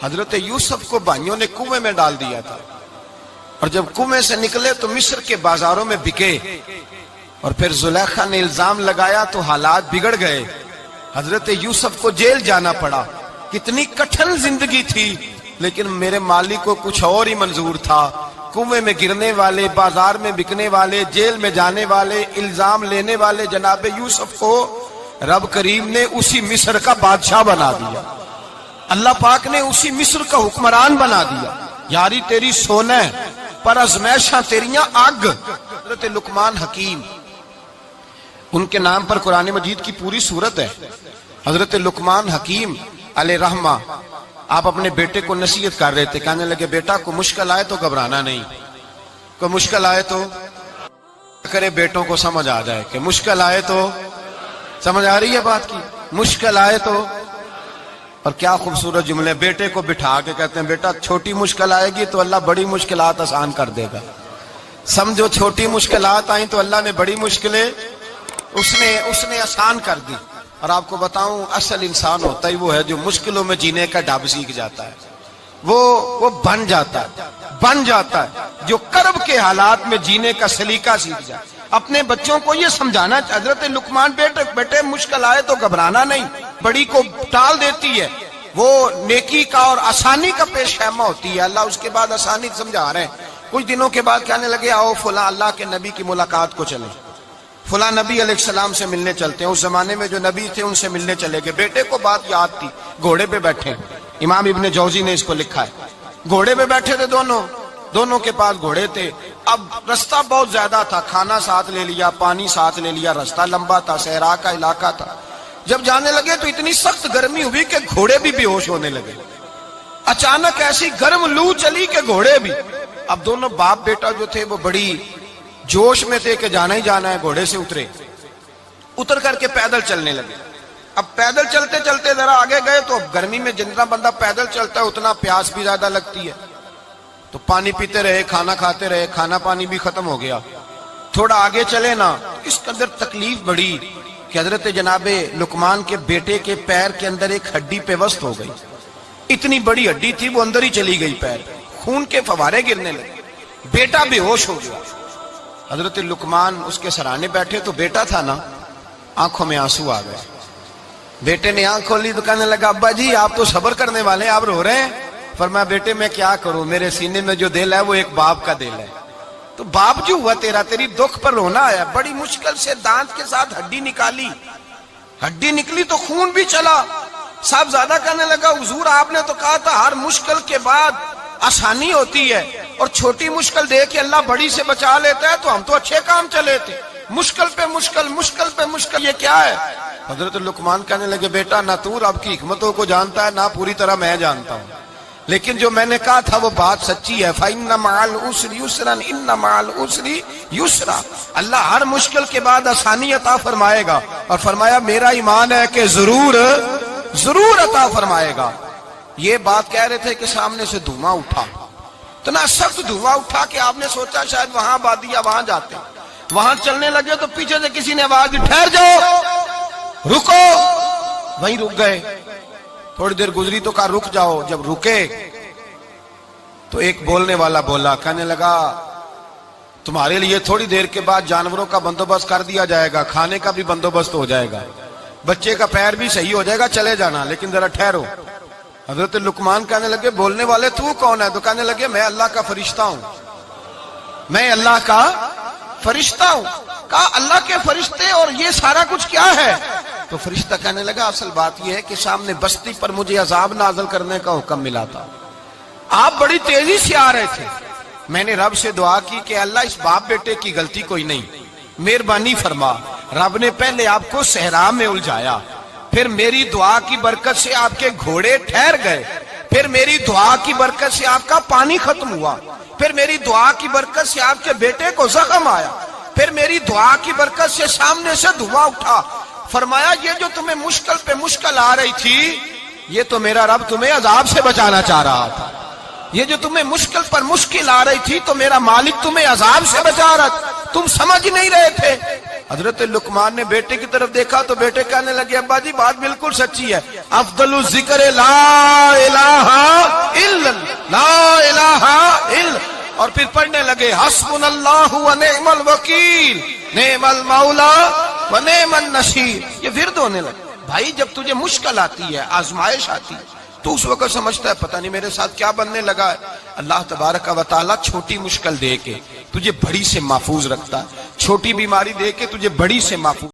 حضرت یوسف کو بھائیوں نے کنویں میں ڈال دیا تھا، اور جب کنویں سے نکلے تو مصر کے بازاروں میں بکے، اور پھر زلیخا نے الزام لگایا تو حالات بگڑ گئے، حضرت یوسف کو جیل جانا پڑا۔ کتنی کٹھن زندگی تھی، لیکن میرے مالک کو کچھ اور ہی منظور تھا۔ کنویں میں گرنے والے، بازار میں بکنے والے، جیل میں جانے والے، الزام لینے والے جناب یوسف کو رب کریم نے اسی مصر کا بادشاہ بنا دیا، اللہ پاک نے اسی مصر کا حکمران بنا دیا۔ یاری تیری سونا ہے پر ازمیشاں تیریاں آگ۔ حضرت لقمان حکیم، ان کے نام پر قرآن مجید کی پوری سورت ہے۔ حضرت لقمان حکیم علیہ رحمہ آپ اپنے بیٹے کو نصیحت کر رہے تھے، کہنے لگے بیٹا کو مشکل آئے تو گھبرانا نہیں، کوئی مشکل آئے تو کرے بیٹوں کو سمجھ آ جائے کہ مشکل آئے تو، سمجھ آ رہی ہے بات کی، مشکل آئے تو۔ اور کیا خوبصورت جملے، بیٹے کو بٹھا کے کہتے ہیں بیٹا چھوٹی مشکل آئے گی تو اللہ بڑی مشکلات آسان کر دے گا، سمجھو چھوٹی مشکلات آئیں تو اللہ نے بڑی مشکلیں اس نے آسان کر دی۔ اور آپ کو بتاؤں اصل انسان ہوتا ہی وہ ہے جو مشکلوں میں جینے کا ڈھب سیکھ جاتا ہے، وہ بن جاتا ہے جو کرب کے حالات میں جینے کا سلیقہ سیکھ جائے۔ اپنے بچوں کو یہ سمجھانا، حضرت لقمان بیٹے مشکل آئے تو گھبرانا نہیں، بڑی کو ٹال دیتی ہے، وہ نیکی کا اور آسانی کا پیش خیمہ ہوتی ہے، اللہ اس کے بعد آسانی سمجھا رہے ہیں۔ کچھ دنوں کے بعد کہنے لگے آؤ فلاں اللہ کے نبی کی ملاقات کو چلیں، فلاں نبی علیہ السلام سے ملنے چلتے ہیں۔ اس زمانے میں جو نبی تھے ان سے ملنے چلے گئے، بیٹے کو بات یاد تھی، گھوڑے پہ بیٹھے، امام ابن جوزی نے اس کو لکھا ہے، گھوڑے پہ بیٹھے تھے دونوں کے پاس گھوڑے تھے۔ اب رستہ بہت زیادہ تھا، کھانا ساتھ لے لیا، پانی ساتھ لے لیا، رستہ لمبا تھا، صحرا کا علاقہ تھا۔ جب جانے لگے تو اتنی سخت گرمی ہوئی کہ گھوڑے بھی بے ہوش ہونے لگے، اچانک ایسی گرم لو چلی کہ گھوڑے بھی۔ اب دونوں باپ بیٹا جو تھے وہ بڑی جوش میں تھے کہ جانا ہی جانا ہے، گھوڑے سے اتر کر کے پیدل چلنے لگے۔ اب پیدل چلتے چلتے ذرا آگے گئے تو گرمی میں جتنا بندہ پیدل چلتا ہے اتنا پیاس بھی زیادہ لگتی ہے، تو پانی پیتے رہے، کھانا کھاتے رہے، کھانا پانی بھی ختم ہو گیا۔ تھوڑا آگے چلے نا، اس کے اندر تکلیف بڑی کہ حضرت جناب لقمان کے بیٹے کے پیر کے اندر ایک ہڈی پیوست ہو گئی، اتنی بڑی ہڈی تھی وہ اندر ہی چلی گئی، پیر خون کے فوارے گرنے لگے، بیٹا بے ہوش ہو گیا۔ حضرت لقمان اس کے سرانے بیٹھے تو بیٹا تھا نا، آنکھوں میں آنسو آ گئے۔ بیٹے نے آنکھ کھولی تو کہنے لگا ابا جی آپ تو صبر کرنے والے ہیں، آپ رو رہے ہیں۔ فرمایا بیٹے میں کیا کروں، میرے سینے میں جو دل ہے وہ ایک باپ کا دل ہے، تو باپ جو ہوا تیری دکھ پر رونا آیا۔ بڑی مشکل سے دانت کے ساتھ ہڈی نکالی، ہڈی نکلی تو خون بھی چلا۔ صاحب زیادہ کہنے لگا حضور آپ نے تو کہا تھا ہر مشکل کے بعد آسانی ہوتی ہے، اور چھوٹی مشکل دے کے اللہ بڑی سے بچا لیتا ہے، تو ہم تو اچھے کام چلے تھے، مشکل پہ مشکل، مشکل پہ مشکل، یہ کیا ہے؟ حضرت لقمان کہنے لگے بیٹا نہ تو رب کی حکمتوں کو جانتا ہے، نہ پوری طرح میں جانتا ہوں، لیکن جو میں نے کہا تھا وہ بات سچی ہے۔ فَإِنَّ مَعَ الْعُسْرِ يُسْرًا إِنَّ مَعَ الْعُسْرِ يُسْرًا، اللہ ہر مشکل کے بعد آسانی عطا فرمائے گا، اور فرمایا میرا ایمان ہے کہ ضرور عطا فرمائے گا۔ یہ بات کہہ رہے تھے کہ سامنے سے دھواں اٹھا، اتنا سخت دھواں اٹھا کہ آپ نے سوچا شاید وہاں آبادی ہے، وہاں جاتے ہیں۔ وہاں چلنے لگے تو پیچھے سے کسی نے آواز دی ٹھہر جاؤ، رکو، وہیں رک گئے۔ تھوڑی دیر گزری تو کہا رک جاؤ، جب رکے تو ایک بولنے والا بولا، کہنے لگا تمہارے لیے تھوڑی دیر کے بعد جانوروں کا بندوبست کر دیا جائے گا، کھانے کا بھی بندوبست ہو جائے گا، بچے کا پیر بھی صحیح ہو جائے گا، چلے جانا، لیکن ذرا ٹھہرو۔ حضرت لقمان کہنے لگے بولنے والے تو کون ہے؟ تو کہنے لگے میں اللہ کا فرشتہ ہوں، میں اللہ کا فرشتہ ہوں۔ کہا اللہ کے فرشتے اور یہ سارا کچھ کیا ہے؟ تو فرشتہ کہنے لگا اصل بات یہ ہے کہ سامنے بستی پر مجھے عذاب نازل کرنے کا حکم ملا تھا، آپ بڑی تیزی سے آ رہے تھے، میں نے رب سے دعا کی کہ اللہ اس باپ بیٹے کی غلطی کوئی نہیں، مہربانی فرما۔ رب نے پہلے آپ کو صحرا میں الجھایا، پھر میری دعا کی برکت سے آپ کے گھوڑے ٹھہر گئے، پھر میری دعا کی برکت سے آپ کا پانی ختم ہوا، پھر میری دعا کی برکت سے آپ کے بیٹے کو زخم آیا، پھر میری دعا کی برکت سے سامنے سے دھواں اٹھا۔ فرمایا یہ جو تمہیں مشکل پہ مشکل آ رہی تھی، یہ تو میرا رب تمہیں عذاب سے بچانا چاہ رہا تھا، یہ جو تمہیں مشکل پر مشکل آ رہی تھی تو میرا مالک تمہیں عذاب سے بچا رہا تھا، تم سمجھ نہیں رہے تھے۔ حضرت لقمان نے بیٹے کی طرف دیکھا تو بیٹے کہنے لگے ابا جی بات بالکل سچی ہے، افضل الذکر لا الہ اور پھر پڑھنے لگے حسبنا اللہ و نعم الوکیل نعم المولا و نعم النصیر. یہ ورد ہونے لگے. بھائی جب تجھے مشکل آتی ہے، آزمائش آتی ہے، تو اس وقت سمجھتا ہے پتہ نہیں میرے ساتھ کیا بننے لگا ہے. اللہ تبارک و تعالیٰ چھوٹی مشکل دے کے تجھے بڑی سے محفوظ رکھتا ہے، چھوٹی بیماری دے کے تجھے بڑی سے محفوظ